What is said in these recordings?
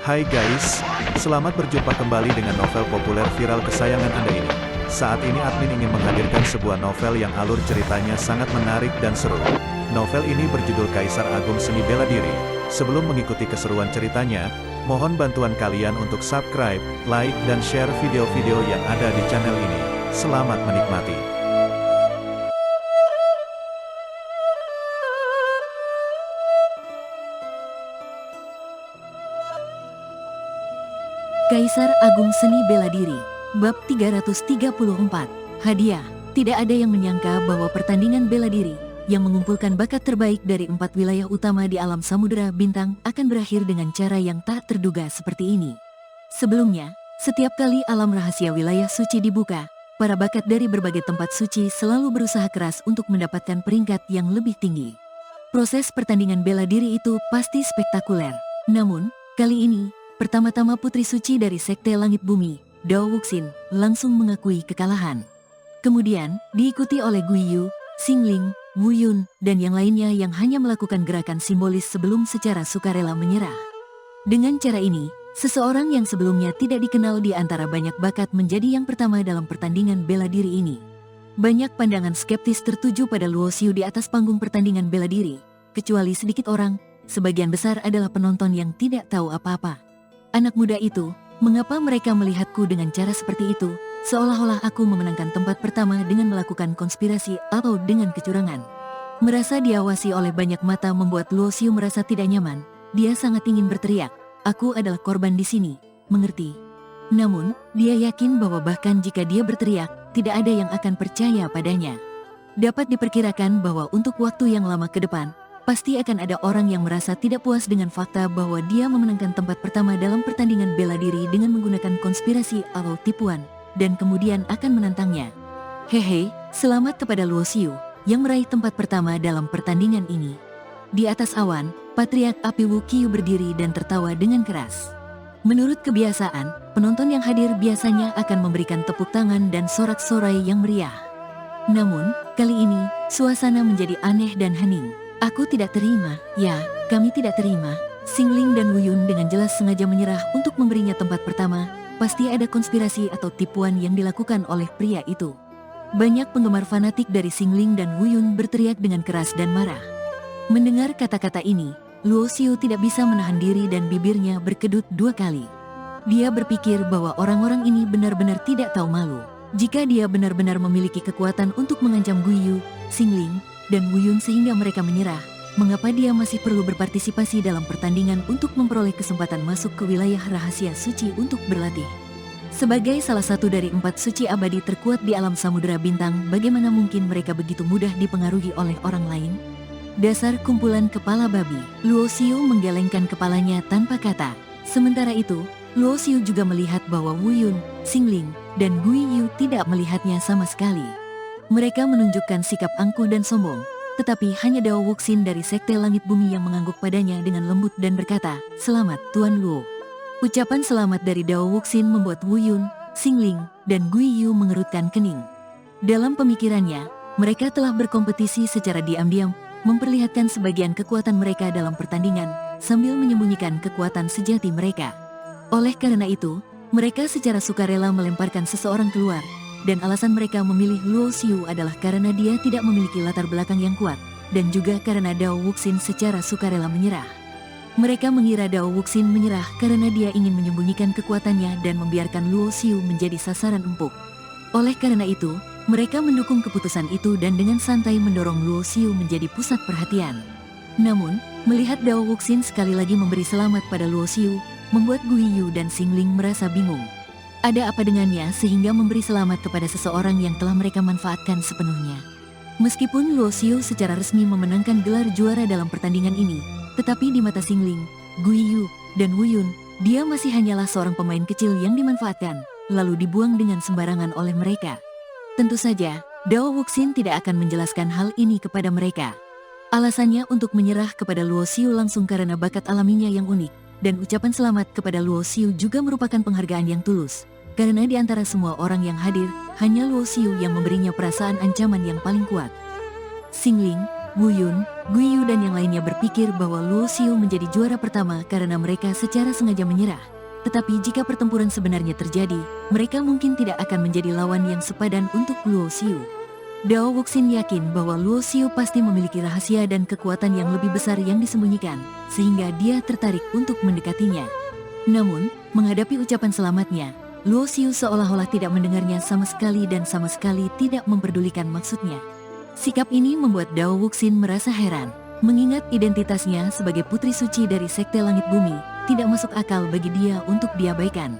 Hai guys, selamat berjumpa kembali dengan novel populer viral kesayangan Anda ini. Saat ini admin ingin menghadirkan sebuah novel yang alur ceritanya sangat menarik dan seru. Novel ini berjudul Kaisar Agung Seni Bela Diri. Sebelum mengikuti keseruan ceritanya, mohon bantuan kalian untuk subscribe, like, dan share video-video yang ada di channel ini. Selamat menikmati. Kaisar Agung Seni Bela Diri, Bab 334, Hadiah. Tidak ada yang menyangka bahwa pertandingan bela diri, yang mengumpulkan bakat terbaik dari 4 wilayah utama di alam Samudera Bintang akan berakhir dengan cara yang tak terduga seperti ini. Sebelumnya, setiap kali alam rahasia wilayah suci dibuka, para bakat dari berbagai tempat suci selalu berusaha keras untuk mendapatkan peringkat yang lebih tinggi. Proses pertandingan bela diri itu pasti spektakuler. Namun, kali ini, pertama-tama putri suci dari Sekte Langit Bumi, Dao Wuxin, langsung mengakui kekalahan. Kemudian, diikuti oleh Guiyu, Xingling, Wu Yun, dan yang lainnya yang hanya melakukan gerakan simbolis sebelum secara sukarela menyerah. Dengan cara ini, seseorang yang sebelumnya tidak dikenal di antara banyak bakat menjadi yang pertama dalam pertandingan bela diri ini. Banyak pandangan skeptis tertuju pada Luo Xiu di atas panggung pertandingan bela diri, kecuali sedikit orang, sebagian besar adalah penonton yang tidak tahu apa-apa. Anak muda itu, mengapa mereka melihatku dengan cara seperti itu, seolah-olah aku memenangkan tempat pertama dengan melakukan konspirasi atau dengan kecurangan. Merasa diawasi oleh banyak mata membuat Luo Xiu merasa tidak nyaman. Dia sangat ingin berteriak, aku adalah korban di sini, mengerti? Namun, dia yakin bahwa bahkan jika dia berteriak, tidak ada yang akan percaya padanya. Dapat diperkirakan bahwa untuk waktu yang lama ke depan, pasti akan ada orang yang merasa tidak puas dengan fakta bahwa dia memenangkan tempat pertama dalam pertandingan bela diri dengan menggunakan konspirasi atau tipuan, dan kemudian akan menantangnya. Hehe, selamat kepada Luo Xiu, yang meraih tempat pertama dalam pertandingan ini. Di atas awan, Patriark Api Wu Qiu berdiri dan tertawa dengan keras. Menurut kebiasaan, penonton yang hadir biasanya akan memberikan tepuk tangan dan sorak-sorai yang meriah. Namun, kali ini, suasana menjadi aneh dan hening. Aku tidak terima, ya, kami tidak terima. Xingling dan Wu Yun dengan jelas sengaja menyerah untuk memberinya tempat pertama. Pasti ada konspirasi atau tipuan yang dilakukan oleh pria itu. Banyak penggemar fanatik dari Xingling dan Wu Yun berteriak dengan keras dan marah. Mendengar kata-kata ini, Luo Xiu tidak bisa menahan diri dan bibirnya berkedut 2 kali. Dia berpikir bahwa orang-orang ini benar-benar tidak tahu malu. Jika dia benar-benar memiliki kekuatan untuk mengancam Guiyu, Xingling, dan Wu Yun sehingga mereka menyerah, mengapa dia masih perlu berpartisipasi dalam pertandingan untuk memperoleh kesempatan masuk ke wilayah rahasia suci untuk berlatih? Sebagai salah satu dari 4 suci abadi terkuat di alam Samudera Bintang, bagaimana mungkin mereka begitu mudah dipengaruhi oleh orang lain? Dasar kumpulan kepala babi. Luo Xiu menggelengkan kepalanya tanpa kata. Sementara itu, Luo Xiu juga melihat bahwa Wu Yun, Xingling, dan Guiyu tidak melihatnya sama sekali. Mereka menunjukkan sikap angkuh dan sombong, tetapi hanya Dao Wuxin dari Sekte Langit Bumi yang mengangguk padanya dengan lembut dan berkata, "Selamat, Tuan Luo." Ucapan selamat dari Dao Wuxin membuat Wu Yun, Xingling, dan Guiyu mengerutkan kening. Dalam pemikirannya, mereka telah berkompetisi secara diam-diam, memperlihatkan sebagian kekuatan mereka dalam pertandingan, sambil menyembunyikan kekuatan sejati mereka. Oleh karena itu, mereka secara sukarela melemparkan seseorang keluar, dan alasan mereka memilih Luo Xiu adalah karena dia tidak memiliki latar belakang yang kuat, dan juga karena Dao Wuxin secara sukarela menyerah. Mereka mengira Dao Wuxin menyerah karena dia ingin menyembunyikan kekuatannya dan membiarkan Luo Xiu menjadi sasaran empuk. Oleh karena itu, mereka mendukung keputusan itu dan dengan santai mendorong Luo Xiu menjadi pusat perhatian. Namun, melihat Dao Wuxin sekali lagi memberi selamat pada Luo Xiu, membuat Guiyu dan Xingling merasa bingung. Ada apa dengannya sehingga memberi selamat kepada seseorang yang telah mereka manfaatkan sepenuhnya. Meskipun Luo Xiu secara resmi memenangkan gelar juara dalam pertandingan ini, tetapi di mata Xingling, Guiyu, dan Wu Yun, dia masih hanyalah seorang pemain kecil yang dimanfaatkan, lalu dibuang dengan sembarangan oleh mereka. Tentu saja, Dao Wuxin tidak akan menjelaskan hal ini kepada mereka. Alasannya untuk menyerah kepada Luo Xiu langsung karena bakat alaminya yang unik, dan ucapan selamat kepada Luo Xiu juga merupakan penghargaan yang tulus. Karena di antara semua orang yang hadir, hanya Luo Xiu yang memberinya perasaan ancaman yang paling kuat. Xingling, Wu Yun, Gui Yu dan yang lainnya berpikir bahwa Luo Xiu menjadi juara pertama karena mereka secara sengaja menyerah. Tetapi jika pertempuran sebenarnya terjadi, mereka mungkin tidak akan menjadi lawan yang sepadan untuk Luo Xiu. Dao Wuxin yakin bahwa Luo Xiu pasti memiliki rahasia dan kekuatan yang lebih besar yang disembunyikan, sehingga dia tertarik untuk mendekatinya. Namun, menghadapi ucapan selamatnya, Luo Xiu seolah-olah tidak mendengarnya sama sekali dan sama sekali tidak memperdulikan maksudnya. Sikap ini membuat Dao Wuxin merasa heran, mengingat identitasnya sebagai putri suci dari Sekte Langit Bumi tidak masuk akal bagi dia untuk diabaikan.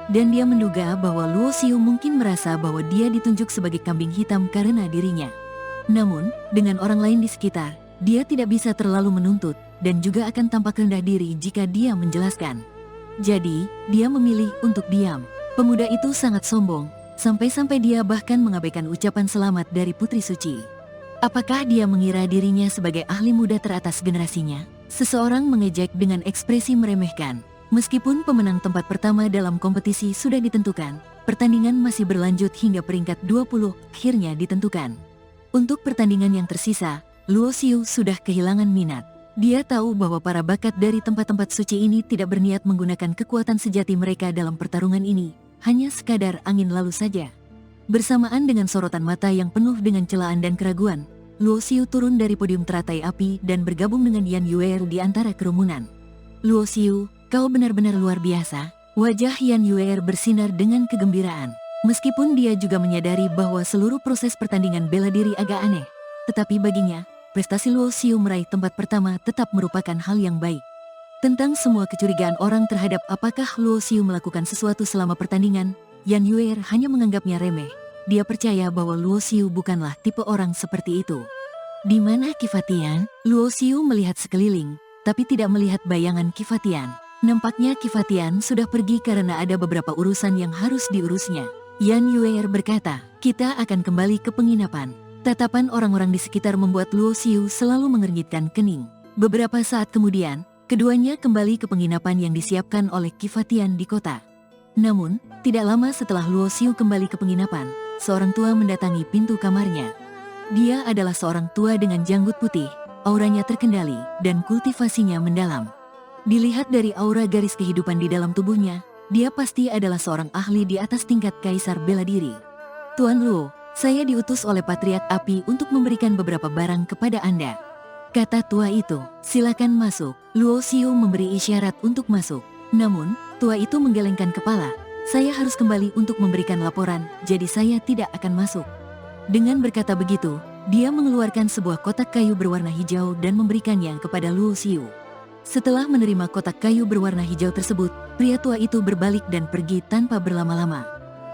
Dan dia menduga bahwa Luo Xiu mungkin merasa bahwa dia ditunjuk sebagai kambing hitam karena dirinya. Namun, dengan orang lain di sekitar, dia tidak bisa terlalu menuntut dan juga akan tampak rendah diri jika dia menjelaskan. Jadi, dia memilih untuk diam. Pemuda itu sangat sombong, sampai-sampai dia bahkan mengabaikan ucapan selamat dari Putri Suci. Apakah dia mengira dirinya sebagai ahli muda teratas generasinya? Seseorang mengejek dengan ekspresi meremehkan. Meskipun pemenang tempat pertama dalam kompetisi sudah ditentukan, pertandingan masih berlanjut hingga peringkat 20 akhirnya ditentukan. Untuk pertandingan yang tersisa, Luo Xiu sudah kehilangan minat. Dia tahu bahwa para bakat dari tempat-tempat suci ini tidak berniat menggunakan kekuatan sejati mereka dalam pertarungan ini, hanya sekadar angin lalu saja. Bersamaan dengan sorotan mata yang penuh dengan celaan dan keraguan, Luo Xiu turun dari podium teratai api dan bergabung dengan Yan Yuer di antara kerumunan. Luo Xiu, kau benar-benar luar biasa. Wajah Yan Yuer bersinar dengan kegembiraan. Meskipun dia juga menyadari bahwa seluruh proses pertandingan bela diri agak aneh, tetapi baginya, prestasi Luo Xiu meraih tempat pertama tetap merupakan hal yang baik. Tentang semua kecurigaan orang terhadap apakah Luo Xiu melakukan sesuatu selama pertandingan, Yan Yuer hanya menganggapnya remeh. Dia percaya bahwa Luo Xiu bukanlah tipe orang seperti itu. Di mana Kifatian? Luo Xiu melihat sekeliling, tapi tidak melihat bayangan Kifatian. Nampaknya Kifatian sudah pergi karena ada beberapa urusan yang harus diurusnya. Yan Yuer berkata, kita akan kembali ke penginapan. Tatapan orang-orang di sekitar membuat Luo Xiu selalu mengernyitkan kening. Beberapa saat kemudian, keduanya kembali ke penginapan yang disiapkan oleh Kifatian di kota. Namun, tidak lama setelah Luo Xiu kembali ke penginapan, seorang tua mendatangi pintu kamarnya. Dia adalah seorang tua dengan janggut putih, auranya terkendali, dan kultivasinya mendalam. Dilihat dari aura garis kehidupan di dalam tubuhnya, dia pasti adalah seorang ahli di atas tingkat kaisar bela diri. Tuan Luo, saya diutus oleh Patriark Api untuk memberikan beberapa barang kepada Anda. Kata tua itu, silakan masuk. Luo Xiu memberi isyarat untuk masuk. Namun, tua itu menggelengkan kepala. Saya harus kembali untuk memberikan laporan, jadi saya tidak akan masuk. Dengan berkata begitu, dia mengeluarkan sebuah kotak kayu berwarna hijau dan memberikannya kepada Luo Xiu. Setelah menerima kotak kayu berwarna hijau tersebut, pria tua itu berbalik dan pergi tanpa berlama-lama.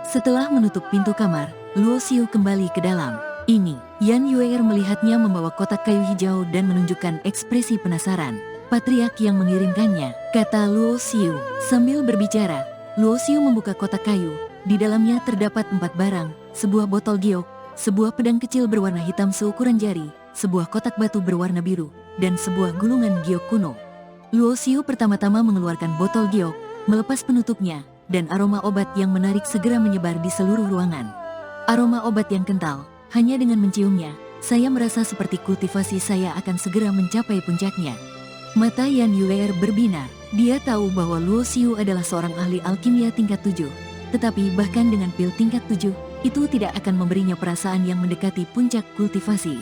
Setelah menutup pintu kamar, Luo Xiu kembali ke dalam. Ini, Yan Yuer melihatnya membawa kotak kayu hijau dan menunjukkan ekspresi penasaran. Patriark yang mengirimkannya, kata Luo Xiu. Sambil berbicara, Luo Xiu membuka kotak kayu. Di dalamnya terdapat 4 barang, sebuah botol giok, sebuah pedang kecil berwarna hitam seukuran jari, sebuah kotak batu berwarna biru, dan sebuah gulungan giok kuno. Luo Xiu pertama-tama mengeluarkan botol giok, melepas penutupnya, dan aroma obat yang menarik segera menyebar di seluruh ruangan. Aroma obat yang kental, hanya dengan menciumnya, saya merasa seperti kultivasi saya akan segera mencapai puncaknya. Mata Yan Yuer berbinar, dia tahu bahwa Luo Xiu adalah seorang ahli alkimia tingkat 7, tetapi bahkan dengan pil tingkat 7, itu tidak akan memberinya perasaan yang mendekati puncak kultivasi.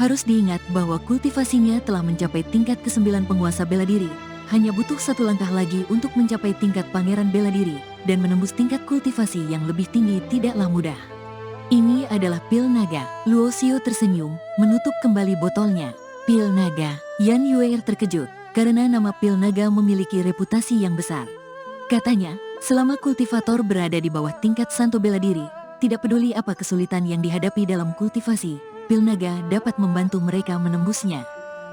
Harus diingat bahwa kultivasinya telah mencapai tingkat ke-9 penguasa bela diri, hanya butuh 1 langkah lagi untuk mencapai tingkat pangeran bela diri, dan menembus tingkat kultivasi yang lebih tinggi tidaklah mudah. Ini adalah pil naga. Luo Xiu tersenyum, menutup kembali botolnya. Pil naga. Yan Yuer terkejut, karena nama pil naga memiliki reputasi yang besar. Katanya, selama kultivator berada di bawah tingkat santo bela diri, tidak peduli apa kesulitan yang dihadapi dalam kultivasi, pil naga dapat membantu mereka menembusnya.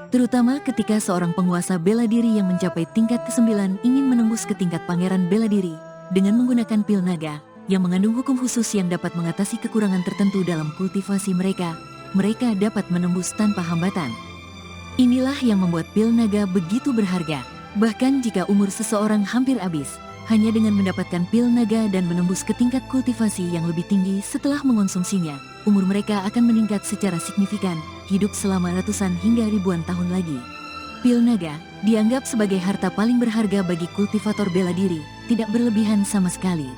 Terutama ketika seorang penguasa bela diri yang mencapai tingkat ke-9 ingin menembus ke tingkat pangeran bela diri, dengan menggunakan pil naga, yang mengandung hukum khusus yang dapat mengatasi kekurangan tertentu dalam kultivasi mereka, mereka dapat menembus tanpa hambatan. Inilah yang membuat pil naga begitu berharga. Bahkan jika umur seseorang hampir habis, hanya dengan mendapatkan pil naga dan menembus ke tingkat kultivasi yang lebih tinggi setelah mengonsumsinya, umur mereka akan meningkat secara signifikan, hidup selama ratusan hingga ribuan tahun lagi. Pil naga dianggap sebagai harta paling berharga bagi kultivator bela diri, tidak berlebihan sama sekali.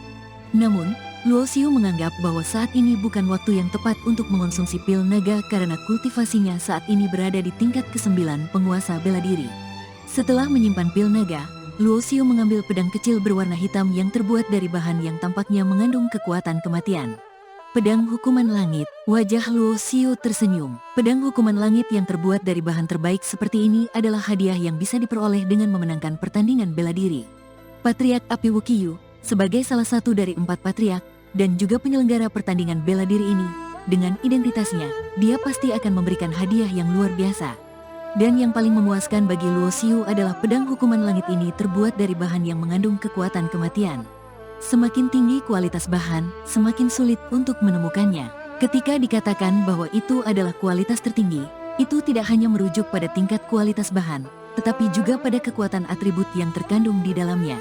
Namun, Luo Xiu menganggap bahwa saat ini bukan waktu yang tepat untuk mengonsumsi pil naga karena kultivasinya saat ini berada di tingkat ke-9 penguasa bela diri. Setelah menyimpan pil naga, Luo Xiu mengambil pedang kecil berwarna hitam yang terbuat dari bahan yang tampaknya mengandung kekuatan kematian. Pedang hukuman langit, wajah Luo Xiu tersenyum. Pedang hukuman langit yang terbuat dari bahan terbaik seperti ini adalah hadiah yang bisa diperoleh dengan memenangkan pertandingan bela diri. Patriark Api Wuqiyu, sebagai salah satu dari 4 patriark, dan juga penyelenggara pertandingan bela diri ini, dengan identitasnya, dia pasti akan memberikan hadiah yang luar biasa. Dan yang paling memuaskan bagi Luo Xiu adalah pedang hukuman langit ini terbuat dari bahan yang mengandung kekuatan kematian. Semakin tinggi kualitas bahan, semakin sulit untuk menemukannya. Ketika dikatakan bahwa itu adalah kualitas tertinggi, itu tidak hanya merujuk pada tingkat kualitas bahan, tetapi juga pada kekuatan atribut yang terkandung di dalamnya.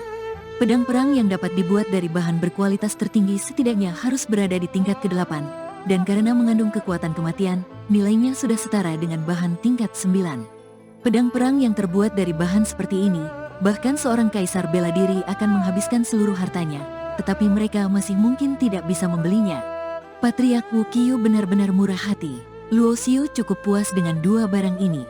Pedang perang yang dapat dibuat dari bahan berkualitas tertinggi setidaknya harus berada di tingkat ke-8, dan karena mengandung kekuatan kematian, nilainya sudah setara dengan bahan tingkat 9. Pedang perang yang terbuat dari bahan seperti ini, bahkan seorang kaisar bela diri akan menghabiskan seluruh hartanya, tetapi mereka masih mungkin tidak bisa membelinya. Patriark Wuqiyu benar-benar murah hati. Luo Xiu cukup puas dengan 2 barang ini.